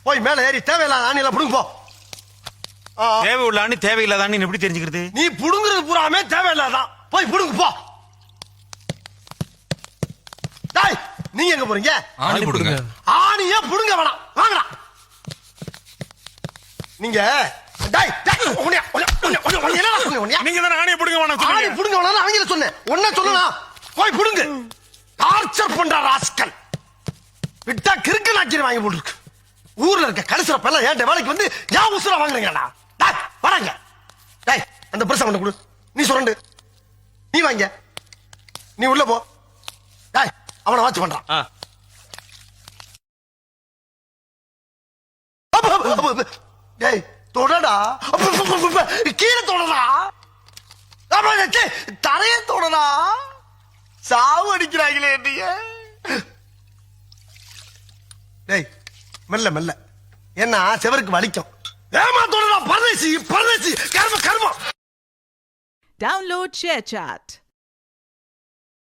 போய் மேல ஏறி தேவையில்லாத ஆணியெல்லாம் புடுங்க போ. தேவை உள்ள ஆணி தேவையில்லாத ஆணி எப்படி தெரிஞ்சுக்கிறது? நீ புடுங்குறது பூராமே தேவையில்லாதான். போய் புடுங்க போ. டேய் நீங்க எங்க போறீங்க? ஆணி போடுங்க. ஆணியே புடுங்க வேணாம், வாங்கடா. நீங்க டேய் டேய் என்னடா சொன்னீங்க? நீங்க தான ஆணியை புடுங்க வேணாம் ஆணி சொன்னீங்க. புடுங்க வேணாம் அவங்கள சொன்னேன். ஒண்ணே சொல்லலாம், போய் புடுங்க. டார்ச்சர் பண்ற ராஸ்கல். விட்டா கிறுக்கு நாக்கிற வாங்கி போட்டுருக்கு. ஊர்ல இருக்க கடைசில பல்ல ஏன் வேலைக்கு வந்து ஏன் உசுர வாங்குறீங்கடா? டேய் வராங்க. டேய் அந்த பிரசம் கொண்டு கொடு. நீ சுரண்டு. நீ வாங்க. நீ உள்ள போ. டேய் அவனை வாட்ச் பண்றான். டேய் தொடடா. கீழே தொடடா. தரைய தொடடா. சாவு அடிக்கிறாங்களே நீங்க. டேய் மெல்ல மெல்ல, என்ன செவருக்கு வலிக்கும். ஏமா தொடடா. பரதேசி பரதேசி கர்ம கர்மம். Download ShareChat.